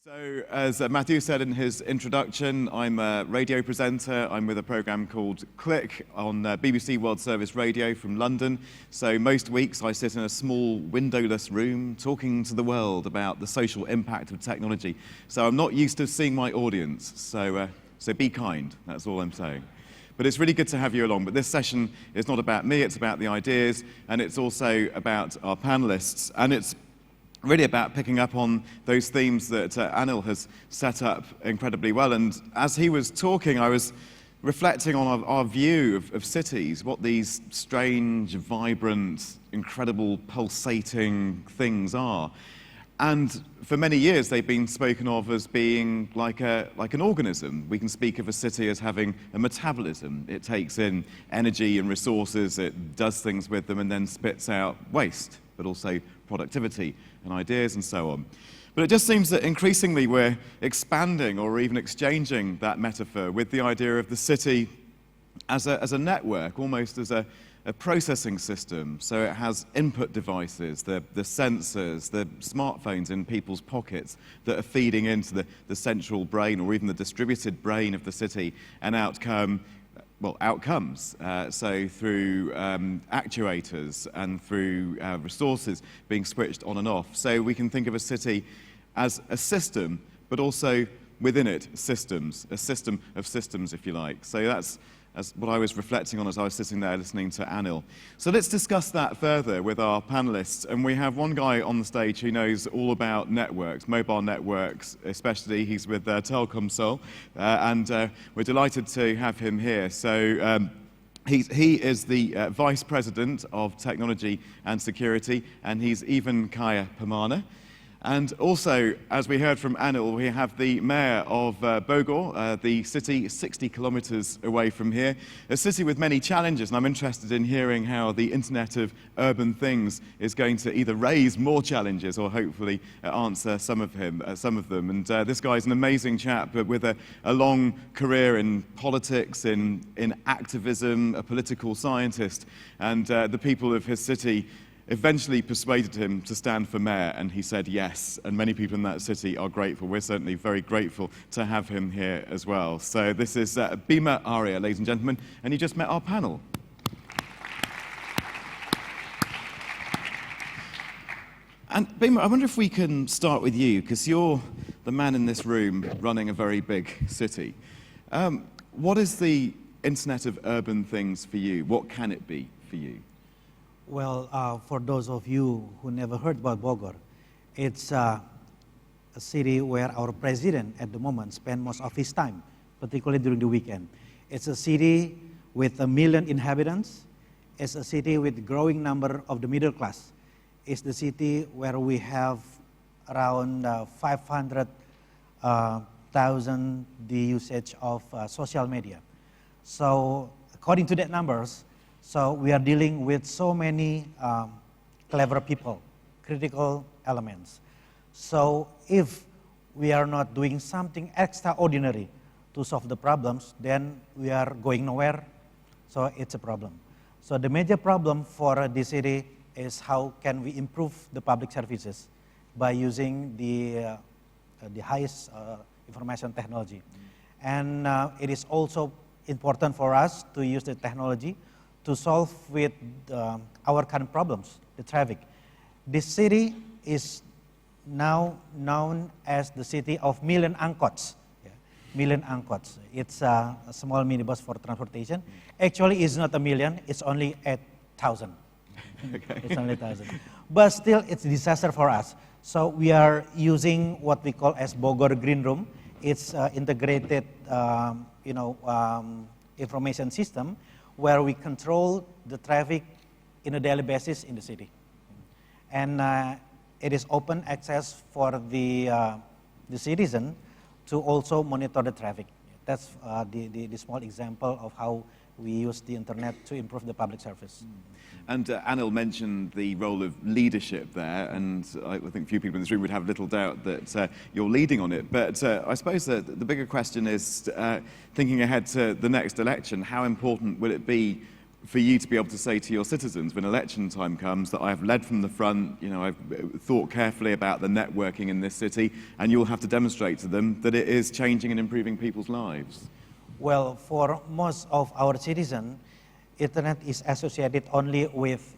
So, as Matthew said in his introduction, I'm a radio presenter. I'm with a program called Click on BBC World Service Radio from London. So most weeks I sit in a small windowless room talking to the world about the social impact of technology. So I'm not used to seeing my audience, so be kind, that's all I'm saying. But it's really good to have you along. But this session is not about me, it's about the ideas, and it's also about our panelists. And it's really about picking up on those themes that Anil has set up incredibly well. And as he was talking, I was reflecting on our view of cities, what these strange, vibrant, incredible, pulsating things are. And for many years, they've been spoken of as being like an organism. We can speak of a city as having a metabolism. It takes in energy and resources, it does things with them, and then spits out waste, but also productivity and ideas and so on. But it just seems that increasingly we're expanding or even exchanging that metaphor with the idea of the city as a network, almost as a processing system. So it has input devices, the sensors, the smartphones in people's pockets that are feeding into the central brain or even the distributed brain of the city, and outcomes. So through actuators and through resources being switched on and off. So we can think of a city as a system, but also within it systems, a system of systems, if you like. So that's what I was reflecting on as I was sitting there listening to Anil. So let's discuss that further with our panelists. And we have one guy on the stage who knows all about networks, mobile networks especially. He's with Telkomsel, and we're delighted to have him here. So he is the Vice President of Technology and Security, and he's even Cahya Permana. And also, as we heard from Anil, we have the mayor of Bogor, the city 60 kilometers away from here, a city with many challenges, and I'm interested in hearing how the Internet of Urban Things is going to either raise more challenges or hopefully answer some of them. And this guy's an amazing chap, but with a long career in politics, in activism, a political scientist, and the people of his city eventually persuaded him to stand for mayor, and he said yes, and many people in that city are grateful. We're certainly very grateful to have him here as well. So this is Bima, Arya, ladies and gentlemen, and you just met our panel. And Bima, I wonder if we can start with you, because you're the man in this room running a very big city. What is the Internet of Urban Things for you? What can it be for you? Well, for those of you who never heard about Bogor, it's a city where our president at the moment spends most of his time, particularly during the weekend. It's a city with 1 million inhabitants. It's a city with a growing number of the middle class. It's the city where we have around 500,000 the usage of social media. So according to that numbers, so we are dealing with so many clever people, critical elements. So if we are not doing something extraordinary to solve the problems, then we are going nowhere. So it's a problem. So the major problem for this city is how can we improve the public services by using the highest information technology. And it is also important for us to use the technology to solve with our current problems, the traffic. This city is now known as the city of million angkots. Yeah. Million angkots. It's a small minibus for transportation. Actually, it's not 1 million, it's only 8,000. Okay. It's only 1,000. But still, it's a disaster for us. So we are using what we call as Bogor Green Room. It's integrated information system where we control the traffic in a daily basis in the city. And it is open access for the citizen to also monitor the traffic. That's the small example of how we use the internet to improve the public service. And Anil mentioned the role of leadership there, and I think few people in this room would have little doubt that you're leading on it. But I suppose the bigger question is, thinking ahead to the next election, how important will it be for you to be able to say to your citizens when election time comes that I've led from the front, you know, I've thought carefully about the networking in this city, and you'll have to demonstrate to them that it is changing and improving people's lives? Well, for most of our citizens, internet is associated only with,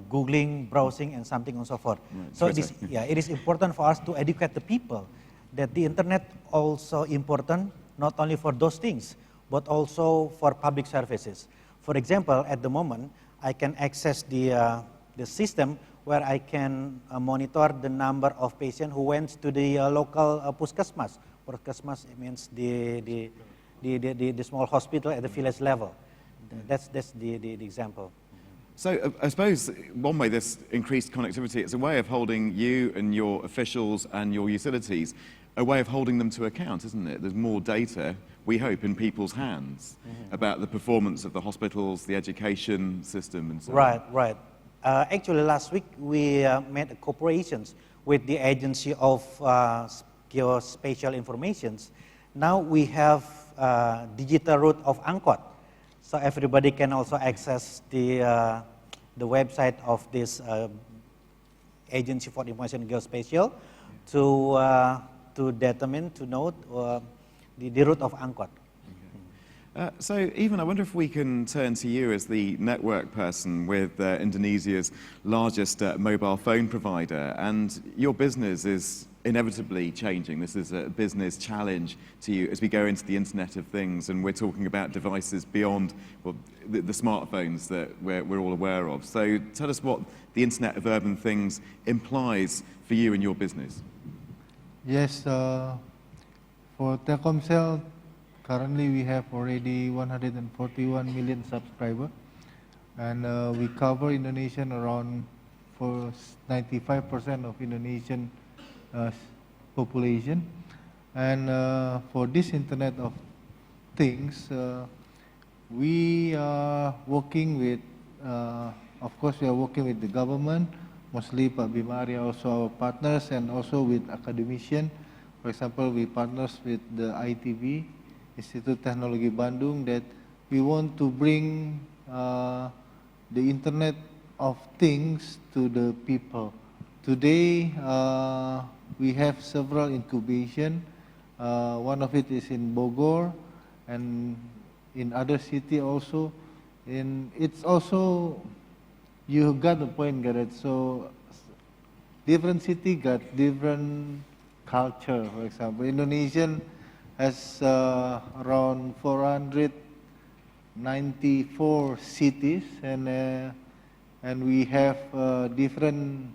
Googling, browsing, and something and so forth. Right, So it is important for us to educate the people that the internet also important not only for those things, but also for public services. For example, at the moment, I can access the system where I can monitor the number of patients who went to the local puskesmas. Puskesmas means the small hospital at the village level. That's the example. So I suppose one way this increased connectivity, it's a way of holding you and your officials and your utilities, a way of holding them to account, isn't it? There's more data, we hope, in people's hands about the performance of the hospitals, the education system, and so on. Right. Actually, last week we made a cooperation with the Agency of Geospatial Informations. Now we have digital route of Angkot, so everybody can also access the website of this Agency for Information Geospatial to determine, to note the route of Angkot. So, Ivan, I wonder if we can turn to you as the network person with Indonesia's largest mobile phone provider, and your business is inevitably changing. This is a business challenge to you as we go into the Internet of Things, and we're talking about devices beyond the smartphones that we're all aware of. So tell us what the Internet of Urban Things implies for you and your business. Yes, for Telkomsel, currently we have already 141 million subscribers, and we cover Indonesian around for 95% of Indonesian population. And for this Internet of Things, we are working with, of course, we are working with the government, mostly Bima, Arya, also our partners, and also with academicians. For example, we partners with the ITB, Institut Teknologi Bandung, that we want to bring the Internet of Things to the people. Today, we have several incubation. One of it is in Bogor, and in other city also. And it's also, you got the point, Gareth. So different city got different culture. For example, Indonesian has around 494 cities, and we have different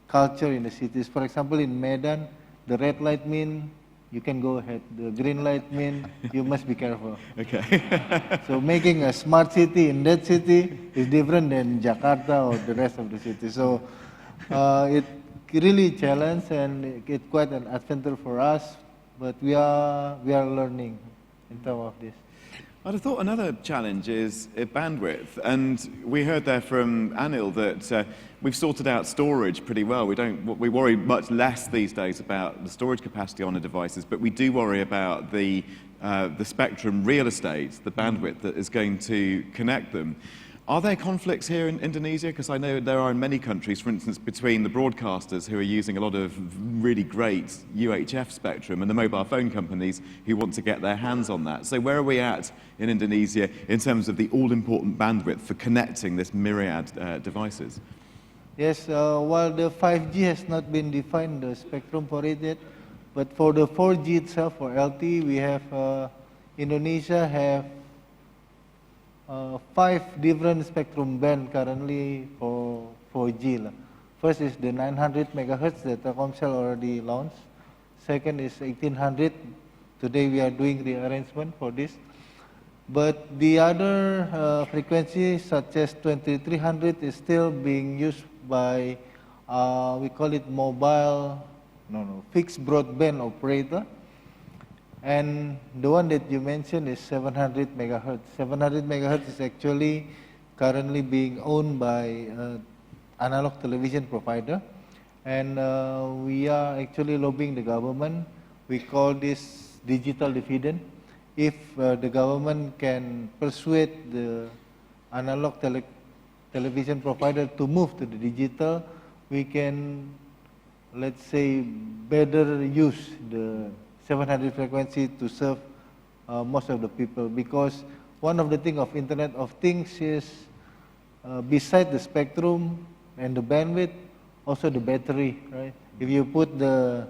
culture in the cities. For example, in Medan, the red light mean you can go ahead. The green light mean you must be careful. Okay. So making a smart city in that city is different than Jakarta or the rest of the city. So it really challenge, and it's quite an adventure for us. But we are learning in terms of this. I'd have thought another challenge is bandwidth, and we heard there from Anil that we've sorted out storage pretty well. We worry much less these days about the storage capacity on the devices, but we do worry about the spectrum real estate, the bandwidth that is going to connect them. Are there conflicts here in Indonesia? Because I know there are in many countries, for instance, between the broadcasters who are using a lot of really great UHF spectrum and the mobile phone companies who want to get their hands on that. So where are we at in Indonesia in terms of the all-important bandwidth for connecting this myriad devices? Yes, while the 5G has not been defined, the spectrum for it yet, but for the 4G itself, for LTE, we have, Indonesia have 5 different spectrum band currently for 4G. First is the 900 megahertz that Telkomsel already launched. Second is 1800. Today we are doing rearrangement for this. But the other frequencies such as 2300 is still being used by, we call it fixed broadband operator. And the one that you mentioned is 700 megahertz. 700 megahertz is actually currently being owned by analog television provider. And we are actually lobbying the government. We call this digital dividend. If the government can persuade the analog television provider to move to the digital, we can, let's say, better use the 700 frequency to serve most of the people. Because one of the things of Internet of Things is, beside the spectrum and the bandwidth, also the battery, right? If you put the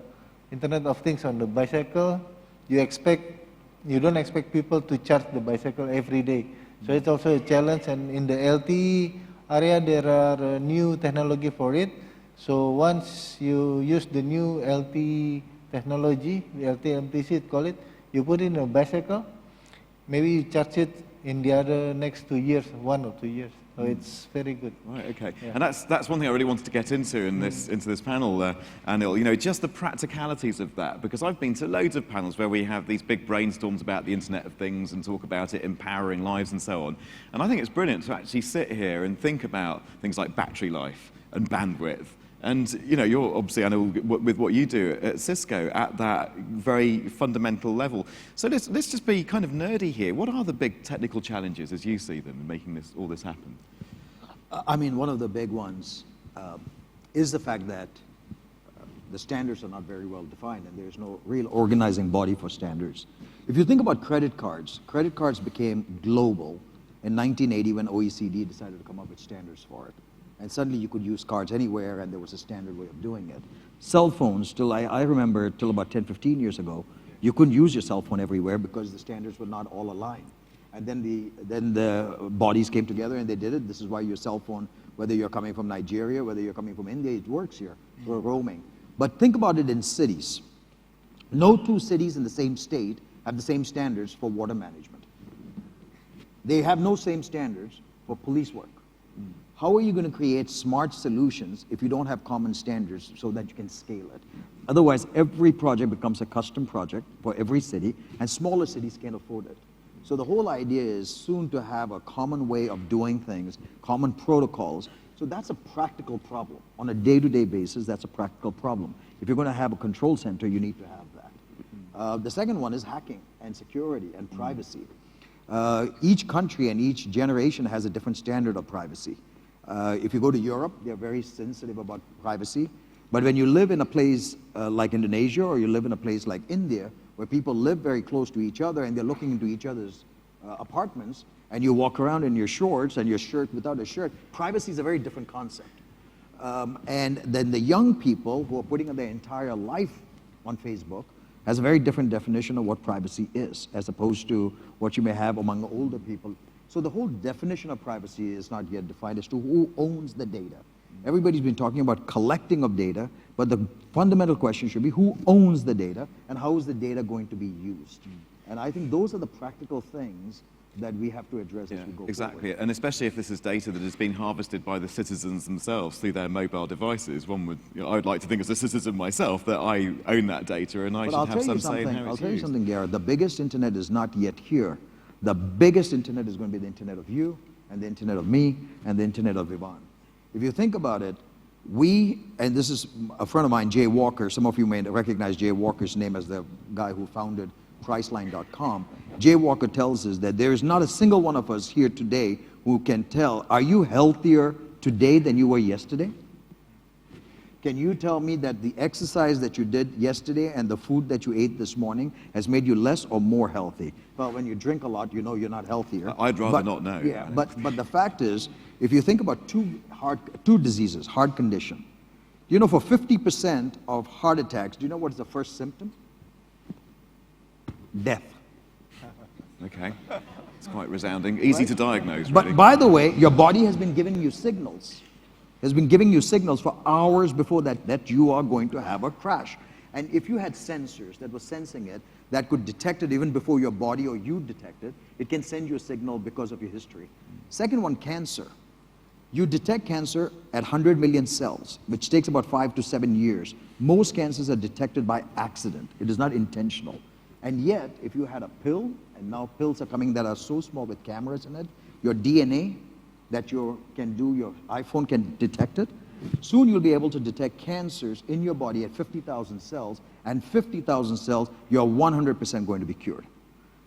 Internet of Things on the bicycle, you don't expect people to charge the bicycle every day. So it's also a challenge, and in the LTE area, there are new technology for it. So once you use the new LTE technology, the LTE MTC call it, you put in a bicycle, maybe you charge it in the other next 2 years, 1 or 2 years. So it's very good. Right, okay. Yeah. And that's one thing I really wanted to get into into this panel, Anil, you know, just the practicalities of that, because I've been to loads of panels where we have these big brainstorms about the Internet of Things and talk about it empowering lives and so on. And I think it's brilliant to actually sit here and think about things like battery life and bandwidth. And, you know, you're obviously, I know, with what you do at Cisco at that very fundamental level. So let's just be kind of nerdy here. What are the big technical challenges as you see them in making all this happen? I mean, one of the big ones is the fact that the standards are not very well defined and there's no real organizing body for standards. If you think about credit cards became global in 1980 when OECD decided to come up with standards for it. And suddenly you could use cards anywhere and there was a standard way of doing it. Cell phones, I remember till about 10, 15 years ago, you couldn't use your cell phone everywhere because the standards were not all aligned. And then the bodies came together and they did it. This is why your cell phone, whether you're coming from Nigeria, whether you're coming from India, it works here. We're roaming. But think about it in cities. No two cities in the same state have the same standards for water management. They have no same standards for police work. How are you going to create smart solutions if you don't have common standards so that you can scale it? Otherwise, every project becomes a custom project for every city, and smaller cities can't afford it. So the whole idea is soon to have a common way of doing things, common protocols. So that's a practical problem. On a day-to-day basis, that's a practical problem. If you're going to have a control center, you need to have that. The second one is hacking and security and privacy. Each country and each generation has a different standard of privacy. If you go to Europe, they're very sensitive about privacy. But when you live in a place like Indonesia, or you live in a place like India, where people live very close to each other and they're looking into each other's apartments, and you walk around in your shorts and your shirt without a shirt, privacy is a very different concept. And then the young people who are putting their entire life on Facebook has a very different definition of what privacy is, as opposed to what you may have among older people. So the whole definition of privacy is not yet defined as to who owns the data. Everybody's been talking about collecting of data, but the fundamental question should be who owns the data and how is the data going to be used? And I think those are the practical things that we have to address as we go exactly. forward. And especially if this is data that has been harvested by the citizens themselves through their mobile devices. One would, you know, I would like to think as a citizen myself that I own that data and I should have some say in how it's used. I'll tell you something, Gareth. The biggest internet is not yet here. The biggest internet is going to be the internet of you, and the internet of me, and the internet of Ivan. If you think about it, and this is a friend of mine, Jay Walker, some of you may recognize Jay Walker's name as the guy who founded Priceline.com. Jay Walker tells us that there is not a single one of us here today who can tell, are you healthier today than you were yesterday? Can you tell me that the exercise that you did yesterday and the food that you ate this morning has made you less or more healthy? Well, when you drink a lot, you know you're not healthier. I'd rather not know. Yeah, but the fact is, if you think about two diseases, heart condition, you know, for 50% of heart attacks, do you know what is the first symptom? Death. Okay. It's quite resounding. Easy to diagnose, But really. by the way, your body has been giving you signals. Has been giving you signals for hours before that you are going to have a crash. And if you had sensors that were sensing it, that could detect it even before your body or you detect it, it can send you a signal because of your history. Second one, cancer. You detect cancer at 100 million cells, which takes about 5 to 7 years. Most cancers are detected by accident. It is not intentional. And yet, if you had a pill, and now pills are coming that are so small with cameras in it, your DNA that your iPhone can detect it, soon you'll be able to detect cancers in your body at 50,000 cells, and 50,000 cells, you're 100% going to be cured.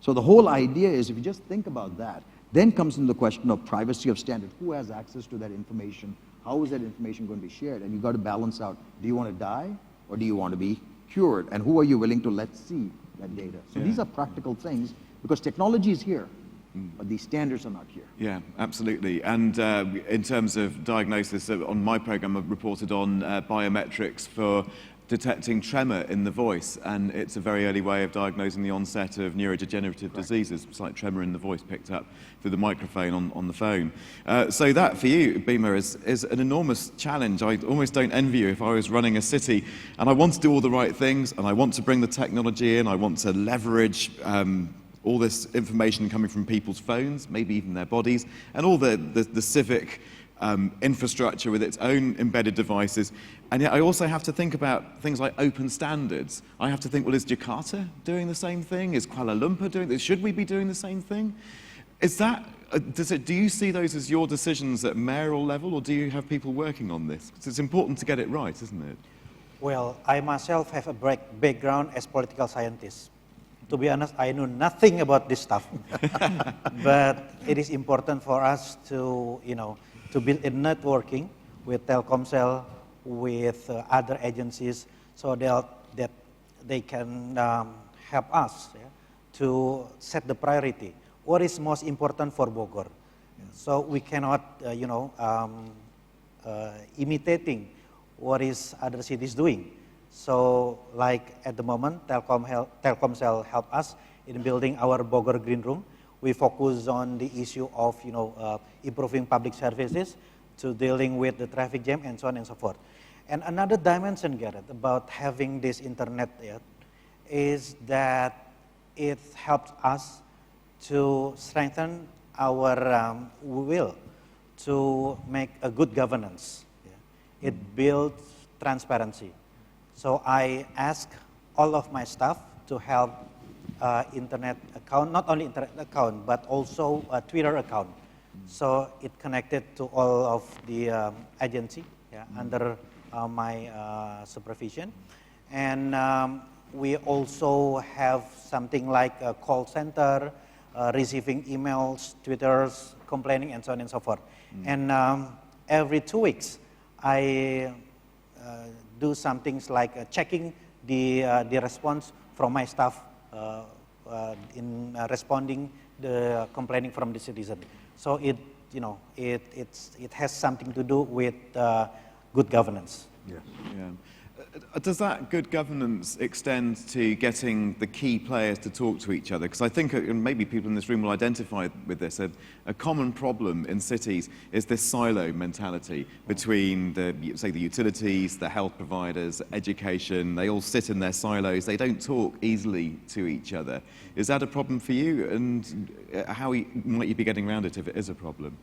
So the whole idea is, if you just think about that, Then comes in the question of privacy of standard. Who has access to that information? How is that information going to be shared? And you've got to balance out, do you want to die or do you want to be cured? And who are you willing to let see that data? So these are practical things because technology is here, but these standards are not here. Yeah, absolutely. And in terms of diagnosis, on my program I've reported on biometrics for detecting tremor in the voice, and it's a very early way of diagnosing the onset of neurodegenerative diseases. It's like tremor in the voice picked up through the microphone on the phone. So that, for you, Bima, is an enormous challenge. I almost don't envy you if I was running a city, and I want to do all the right things, and I want to bring the technology in, I want to leverage all this information coming from people's phones, maybe even their bodies, and all the civic infrastructure with its own embedded devices. And yet I also have to think about things like open standards. I have to think, well, is Jakarta doing the same thing? Is Kuala Lumpur doing this? Should we be doing the same thing? Is that, do you see those as your decisions at mayoral level, or do you have people working on this? Because it's important to get it right, isn't it? Well, I myself have a background as political scientist. To be honest, I know nothing about this stuff. But it is important for us to, to build a networking with Telkomsel, with other agencies, so that they can help us to set the priority. What is most important for Bogor? So we cannot, imitating what is other cities doing. So, like at the moment, Telkomsel help us in building our Bogor Green Room. We focus on the issue of, improving public services, to dealing with the traffic jam and so on and so forth. And another dimension, Gareth, about having this internet is that it helps us to strengthen our will to make a good governance. It builds transparency. So I ask all of my staff to help internet account, not only internet account, but also a Twitter account. So it connected to all of the agency under my supervision. And we also have something like a call center, receiving emails, Twitters, complaining, and so on and so forth. And every 2 weeks, I do some things like checking the response from my staff in responding the complaining from the citizen. So it has something to do with good governance. Yes. Yeah. Does that good governance extend to getting the key players to talk to each other? Because I think, and maybe people in this room will identify with this, a common problem in cities is this silo mentality between the utilities, the health providers, education. They all sit in their silos. They don't talk easily to each other. Is that a problem for you? And how might you be getting around it if it is a problem?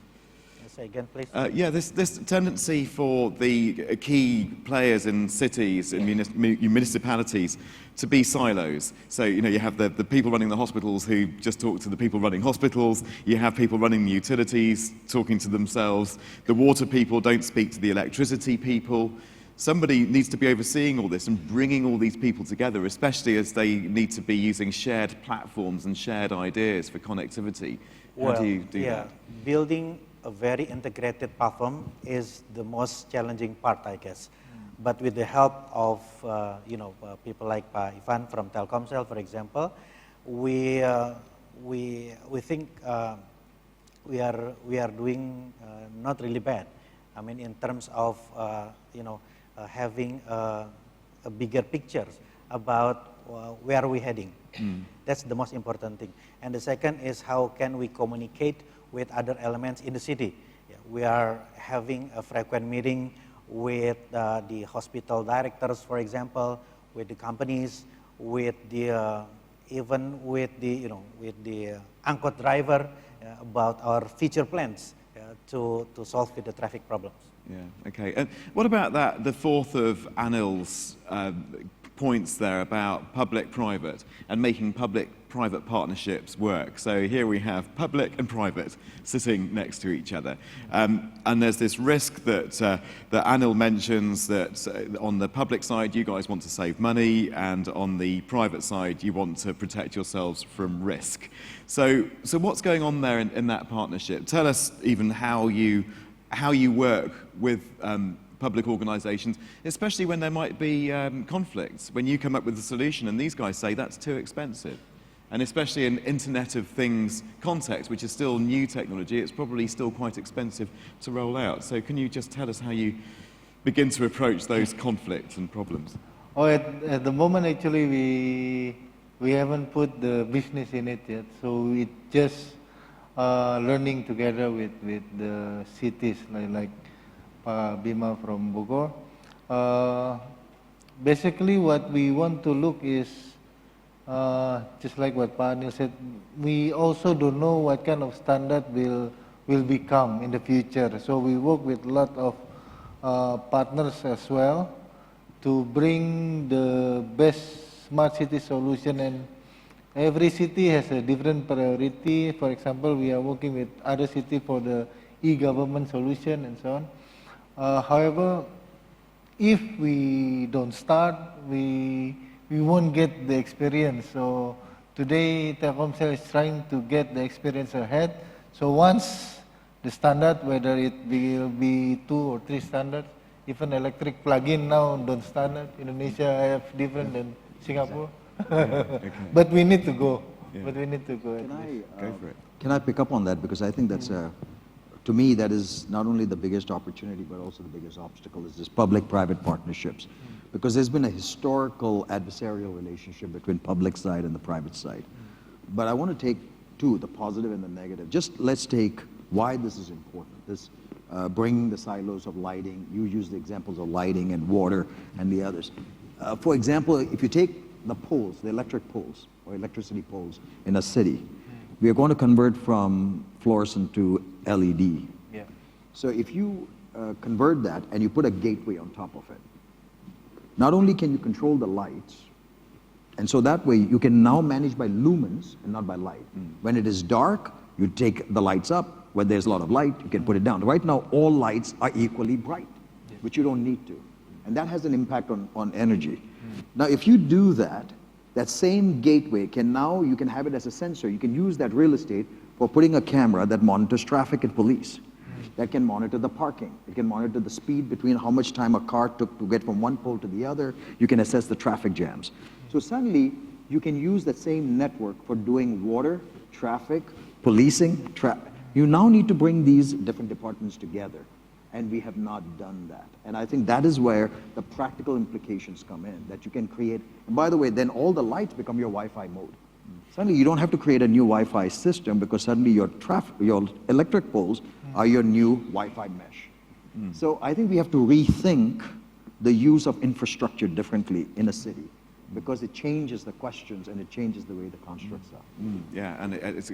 Say again, please. This tendency for the key players in cities, in municipalities, to be silos. So, you have the people running the hospitals who just talk to the people running hospitals. You have people running the utilities talking to themselves. The water people don't speak to the electricity people. Somebody needs to be overseeing all this and bringing all these people together, especially as they need to be using shared platforms and shared ideas for connectivity. How do you do that? Building a very integrated platform is the most challenging part, I guess. But with the help of people like Ivan from Telkomsel, for example, we think we are doing not really bad. I mean, in terms of having a bigger picture about where we're heading. That's the most important thing. And the second is how can we communicate with other elements in the city. We are having a frequent meeting with the hospital directors, for example, with the companies, with the even with the angkot driver about our future plans to solve the traffic problems. Yeah. Okay. And what about that? The fourth of Anil's points there about public-private and making public-private partnerships work. So here we have public and private sitting next to each other. And there's this risk that, that Anil mentions that on the public side, you guys want to save money, and on the private side, you want to protect yourselves from risk. So what's going on there in that partnership? Tell us even how you work with public organizations, especially when there might be conflicts, when you come up with a solution and these guys say that's too expensive. And especially in Internet of Things context, which is still new technology, it's probably still quite expensive to roll out. So can you just tell us how you begin to approach those conflicts and problems? Oh, at the moment, actually, we haven't put the business in it yet. So it's just learning together with the cities, like Bima from Bogor. Basically, what we want to look is, just like what Anil said, we also don't know what kind of standard will become in the future. So we work with a lot of partners as well to bring the best smart city solution, and every city has a different priority. For example, we are working with other cities for the e-government solution and so on. However, if we don't start, we won't get the experience. So today, Telkomsel is trying to get the experience ahead. So once the standard, whether it will be 2 or 3 standards, even electric plug-in now don't standard. Indonesia have different than Singapore. Okay. But we need to go. Yeah. But we need to go. Go for it. Can I pick up on that? Because I think that's to me, that is not only the biggest opportunity, but also the biggest obstacle is this public-private partnerships. Because there's been a historical adversarial relationship between public side and the private side. But I want to take two, the positive and the negative. Just let's take why this is important. This bringing the silos of lighting. You use the examples of lighting and water and the others. For example, if you take the poles, the electric poles or electricity poles in a city, we are going to convert from fluorescent to LED. Yeah. So if you convert that and you put a gateway on top of it, not only can you control the lights, and so that way you can now manage by lumens and not by light. When it is dark, you take the lights up. When there's a lot of light, you can put it down. Right now, all lights are equally bright, which you don't need to. And that has an impact on energy. Now, if you do that, that same gateway can now, you can have it as a sensor. You can use that real estate for putting a camera that monitors traffic and police, that can monitor the parking. It can monitor the speed between how much time a car took to get from one pole to the other. You can assess the traffic jams. So suddenly, you can use that same network for doing water, traffic, policing. You now need to bring these different departments together. And we have not done that. And I think that is where the practical implications come in, that you can create, and by the way, then all the lights become your Wi-Fi mode. Suddenly you don't have to create a new Wi-Fi system because suddenly your electric poles are your new Wi-Fi mesh. So I think we have to rethink the use of infrastructure differently in a city because it changes the questions and it changes the way the constructs are. Yeah, and it's,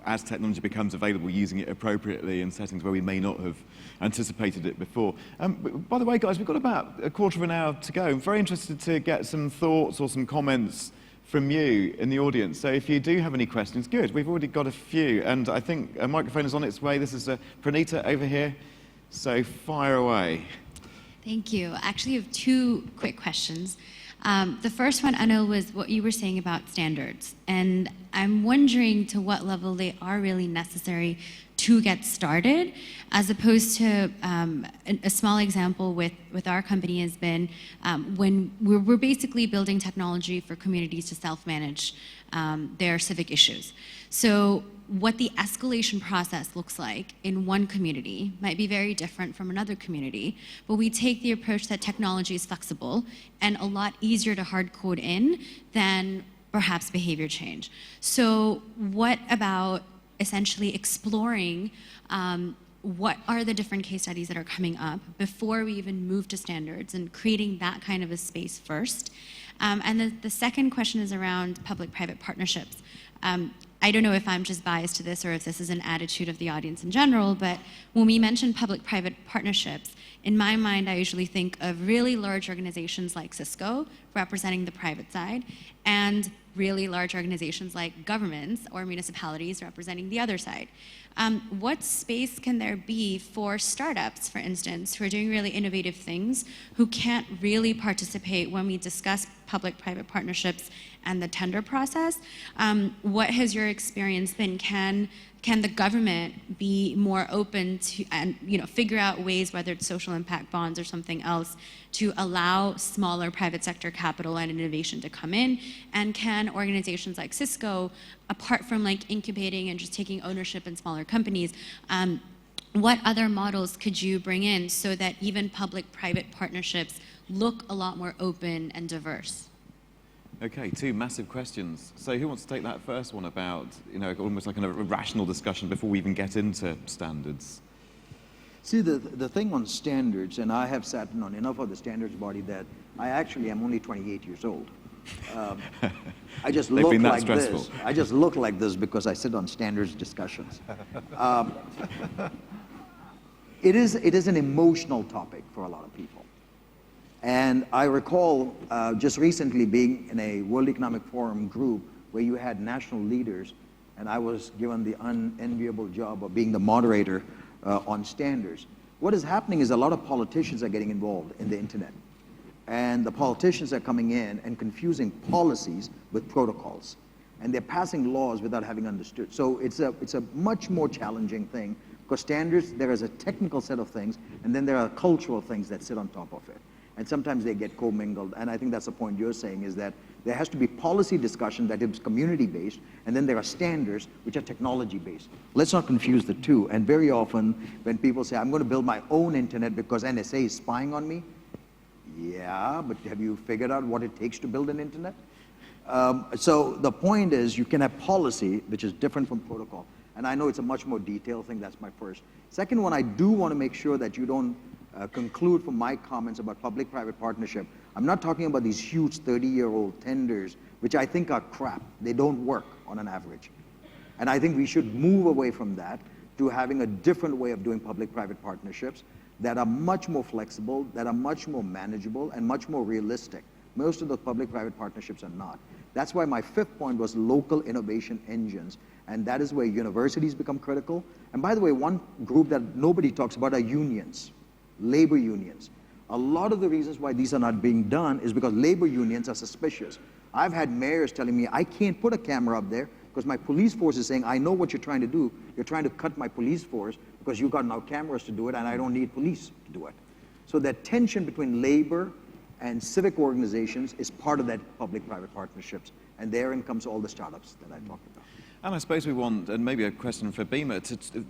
as technology becomes available, using it appropriately in settings where we may not have anticipated it before. By the way, guys, we've got about a quarter of an hour to go. I'm very interested to get some thoughts or some comments from you in the audience. So if you do have any questions, good. We've already got a few, and I think a microphone is on its way. This is Pranita over here. So fire away. Thank you. I actually have 2 quick questions. The first one, Anil, was what you were saying about standards. And I'm wondering to what level they are really necessary to get started, as opposed to a small example with our company has been when we're basically building technology for communities to self-manage their civic issues. So what the escalation process looks like in one community might be very different from another community, but we take the approach that technology is flexible and a lot easier to hard code in than perhaps behavior change. So what about essentially exploring what are the different case studies that are coming up before we even move to standards and creating that kind of a space first? And the second question is around public-private partnerships. I don't know if I'm just biased to this or if this is an attitude of the audience in general, but when we mention public-private partnerships, in my mind, I usually think of really large organizations like Cisco representing the private side, and really large organizations like governments or municipalities representing the other side. What space can there be for startups, for instance, who are doing really innovative things, who can't really participate when we discuss public-private partnerships and the tender process? What has your experience been? Can the government be more open to, and figure out ways, whether it's social impact bonds or something else, to allow smaller private sector capital and innovation to come in? And can organizations like Cisco, apart from like incubating and just taking ownership in smaller companies, what other models could you bring in so that even public-private partnerships look a lot more open and diverse? Okay, two massive questions. So who wants to take that first one about, almost like a rational discussion before we even get into standards? See, the thing on standards, and I have sat on enough of the standards body that I actually am only 28 years old. I just look like this. I just look like this because I sit on standards discussions. It is an emotional topic for a lot of people. And I recall just recently being in a World Economic Forum group where you had national leaders, and I was given the unenviable job of being the moderator on standards. What is happening is a lot of politicians are getting involved in the internet. And the politicians are coming in and confusing policies with protocols. And they're passing laws without having understood. So it's a much more challenging thing, because standards, there is a technical set of things, and then there are cultural things that sit on top of it. And sometimes they get commingled. And I think that's the point you're saying, is that there has to be policy discussion that is community-based, and then there are standards which are technology-based. Let's not confuse the two. And very often, when people say, I'm going to build my own internet because NSA is spying on me, yeah, but have you figured out what it takes to build an internet? So the point is, you can have policy, which is different from protocol. And I know it's a much more detailed thing. That's my first. Second one, I do want to make sure that you don't conclude from my comments about public-private partnership. I'm not talking about these huge 30-year-old tenders, which I think are crap. They don't work on an average. And I think we should move away from that to having a different way of doing public-private partnerships that are much more flexible, that are much more manageable, and much more realistic. Most of the public-private partnerships are not. That's why my fifth point was local innovation engines. And that is where universities become critical. And by the way, one group that nobody talks about are unions. Labor unions. A lot of the reasons why these are not being done is because labor unions are suspicious. I've had mayors telling me, I can't put a camera up there because my police force is saying, I know what you're trying to do. You're trying to cut my police force because you've got now cameras to do it, and I don't need police to do it. So that tension between labor and civic organizations is part of that public-private partnerships. And therein comes all the startups that I talked about. And I suppose we want, and maybe a question for Bima,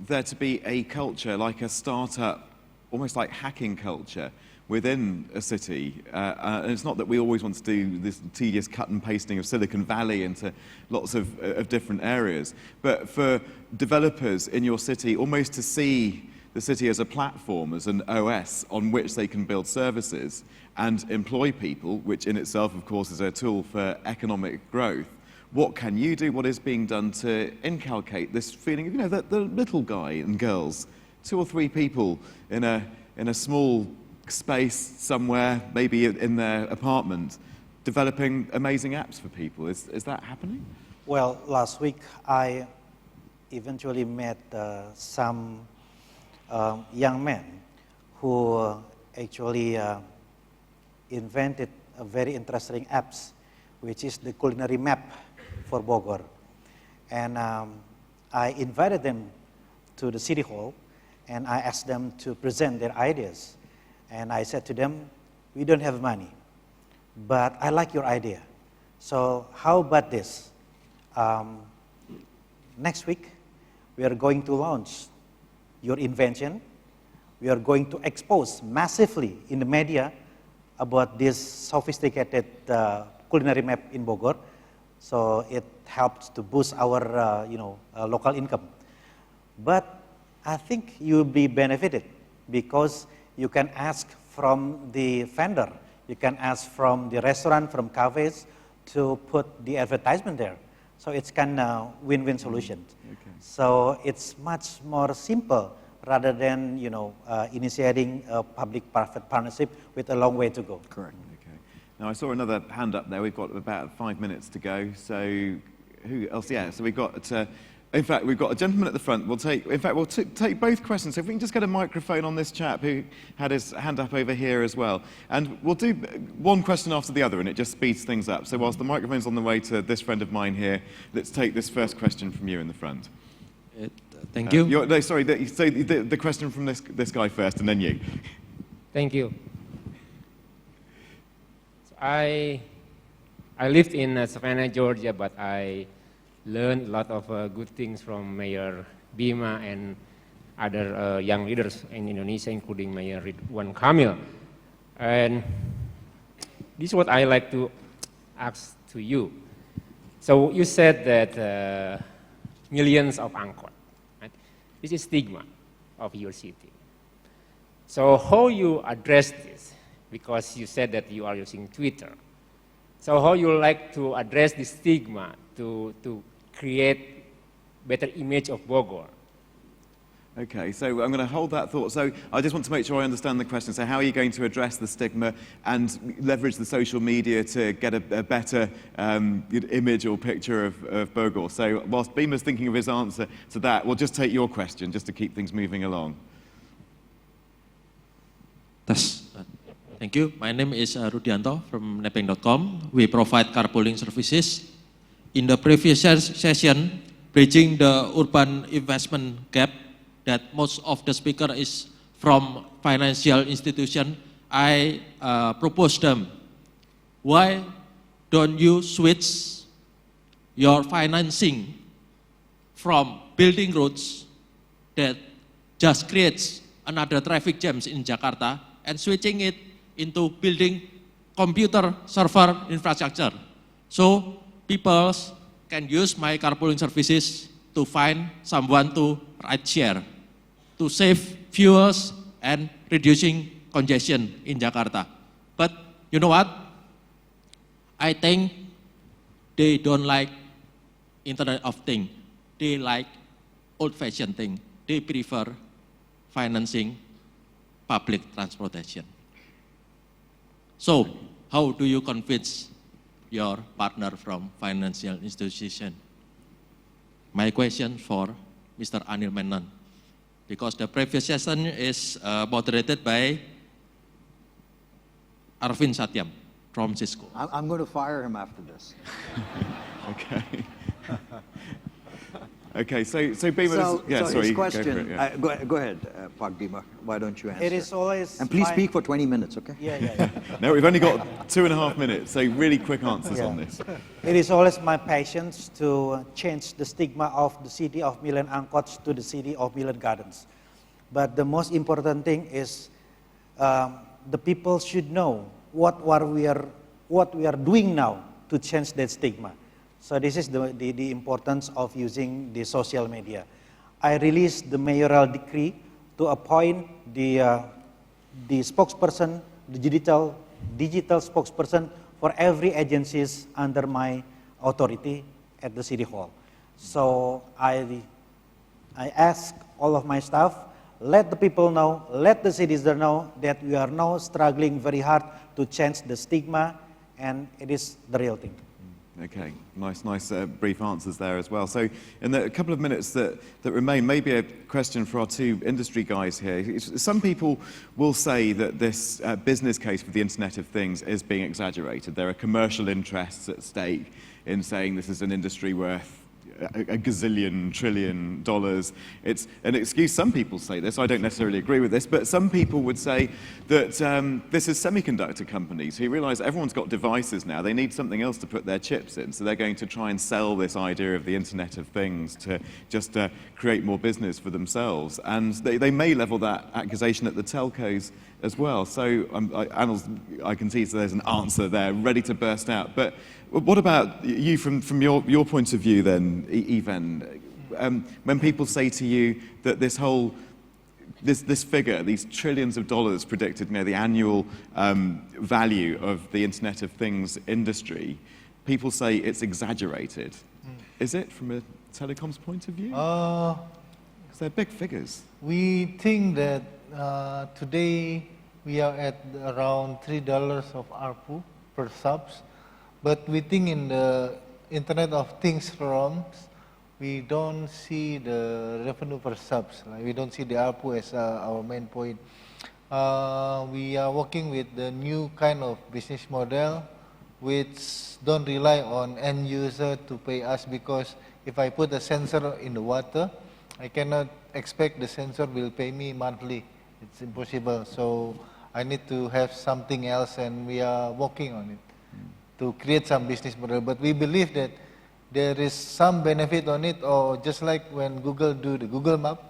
there to be a culture like a startup, almost like hacking culture within a city. And it's not that we always want to do this tedious cut and pasting of Silicon Valley into lots of different areas. But for developers in your city, almost to see the city as a platform, as an OS on which they can build services and employ people, which in itself, of course, is a tool for economic growth. What can you do? What is being done to inculcate this feeling of, that the little guy and girls, 2 or 3 people in a small space somewhere, maybe in their apartment, developing amazing apps for people? Is that happening? Well, last week I eventually met some young men who actually invented a very interesting apps, which is the culinary map for Bogor. And I invited them to the city hall, and I asked them to present their ideas. And I said to them, we don't have money, but I like your idea. So how about this? Next week, we are going to launch your invention. We are going to expose massively in the media about this sophisticated culinary map in Bogor. So it helps to boost our local income. But I think you'll be benefited because you can ask from the vendor, you can ask from the restaurant, from cafes to put the advertisement there. So it's kind of win-win solution. Okay. So it's much more simple rather than initiating a public-private partnership with a long way to go. Correct. Okay. Now I saw another hand up there. We've got about 5 minutes to go. So who else? Yeah. So we've got. In fact, we've got a gentleman at the front. We'll take both questions. So if we can just get a microphone on this chap who had his hand up over here as well. And we'll do one question after the other, and it just speeds things up. So whilst the microphone's on the way to this friend of mine here, let's take this first question from you in the front. Thank you. No, sorry, the question from this guy first, and then you. Thank you. So I lived in Savannah, Georgia, but I learned a lot of good things from Mayor Bima and other young leaders in Indonesia, including Mayor Ridwan Kamil. And this is what I like to ask to you. So you said that millions of angkot, right? This is stigma of your city. So how you address this? Because you said that you are using Twitter. So how you like to address this stigma to create better image of Bogor? Okay, so I'm going to hold that thought. So I just want to make sure I understand the question. So how are you going to address the stigma and leverage the social media to get a better image or picture of Bogor? So whilst Bima's thinking of his answer to that, we'll just take your question just to keep things moving along. Thank you. My name is Rudianto from nepeng.com. We provide carpooling services. In the previous session, bridging the urban investment gap that most of the speaker is from financial institution, I proposed them, why don't you switch your financing from building roads that just creates another traffic jams in Jakarta and switching it into building computer server infrastructure. So people can use my carpooling services to find someone to ride share, to save fuels and reducing congestion in Jakarta. But you know what? I think they don't like Internet of Things. They like old-fashioned thing. They prefer financing public transportation. So how do you convince your partner from financial institution? My question for Mr. Anil Menon, because the previous session is moderated by Arvin Satyam from Cisco. I'm going to fire him after this. Okay. Okay, so Bima, his question, go ahead, Pak Bima, why don't you answer? It is always and please speak for 20 minutes, okay? Yeah. No, we've only got 2.5 minutes, so really quick answers on this. It is always my passion to change the stigma of the city of Million Angkots to the city of Million Gardens. But the most important thing is the people should know what we are doing now to change that stigma. So this is the importance of using the social media. I released the mayoral decree to appoint the spokesperson, the digital spokesperson for every agencies under my authority at the City Hall. So I ask all of my staff, let the people know, let the citizens know that we are now struggling very hard to change the stigma, and it is the real thing. Okay, nice brief answers there as well. So in the couple of minutes that remain, maybe a question for our two industry guys here. Some people will say that this business case for the Internet of Things is being exaggerated. There are commercial interests at stake in saying this is an industry worth a gazillion, trillion dollars. It's an excuse. Some people say this. I don't necessarily agree with this, but some people would say that this is semiconductor companies who realize everyone's got devices now. They need something else to put their chips in, so they're going to try and sell this idea of the Internet of Things to just create more business for themselves. And they may level that accusation at the telcos as well. So Anil, I can see there's an answer there ready to burst out. But what about you from your point of view then, Even? When people say to you that this figure, these trillions of dollars predicted, the annual value of the Internet of Things industry, people say it's exaggerated. is it from a telecoms point of view? Uh, Because they're big figures. we think that today we are at around $3 of ARPU per subs, but we think in the Internet of Things realms, we don't see the revenue per subs. Like we don't see the ARPU as our main point. We are working with the new kind of business model, which don't rely on end user to pay us, because if I put a sensor in the water, I cannot expect the sensor will pay me monthly. It's impossible. So I need to have something else, and we are working on it to create some business model. But we believe that there is some benefit on it, or just like when Google do the Google Map,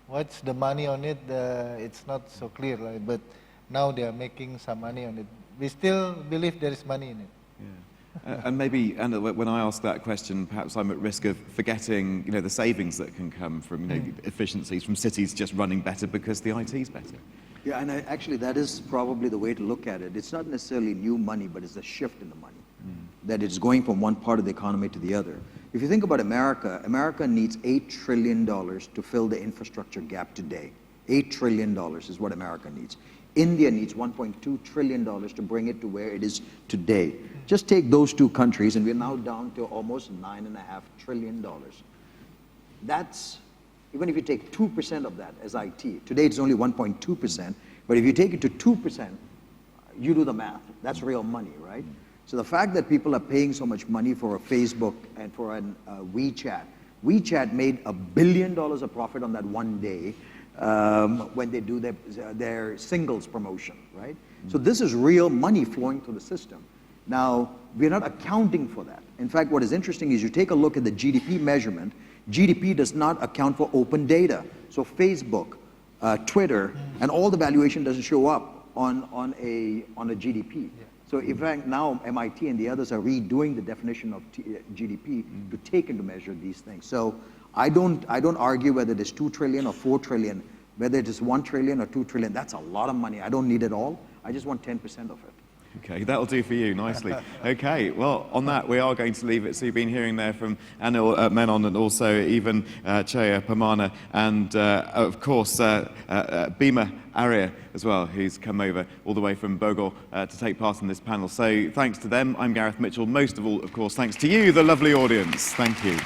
what's the money on it? It's not so clear, right? But now they are making some money on it. We still believe there is money in it. Yeah. And maybe, Anil, when I ask that question, perhaps I'm at risk of forgetting, the savings that can come from, efficiencies from cities just running better because the IT's better. Yeah, and actually that is probably the way to look at it. It's not necessarily new money, but it's a shift in the money. That it's going from one part of the economy to the other. If you think about America, America needs $8 trillion to fill the infrastructure gap today. $8 trillion is what America needs. India needs $1.2 trillion to bring it to where it is today. Just take those two countries and we're now down to almost $9.5 trillion. That's, even if you take 2% of that as IT, today it's only 1.2%, but if you take it to 2%, you do the math, that's real money, right? So the fact that people are paying so much money for a Facebook and for a WeChat made $1 billion of profit on that one day when they do their singles promotion, right? So this is real money flowing through the system. Now, we're not accounting for that. In fact, what is interesting is you take a look at the GDP measurement, GDP does not account for open data. So Facebook, Twitter, and all the valuation doesn't show up on a GDP. Yeah. So in fact, now MIT and the others are redoing the definition of GDP to take into measure these things. So I don't argue whether it is 2 trillion or 4 trillion, whether it is 1 trillion or 2 trillion, that's a lot of money. I don't need it all. I just want 10% of it. Okay, that'll do for you nicely. Okay, well, on that, we are going to leave it. So you've been hearing there from Anil, Menon, and also even Cahya, Permana, and of course, Bima, Arya as well, who's come over all the way from Bogor to take part in this panel. So thanks to them. I'm Gareth Mitchell. Most of all, of course, thanks to you, the lovely audience. Thank you.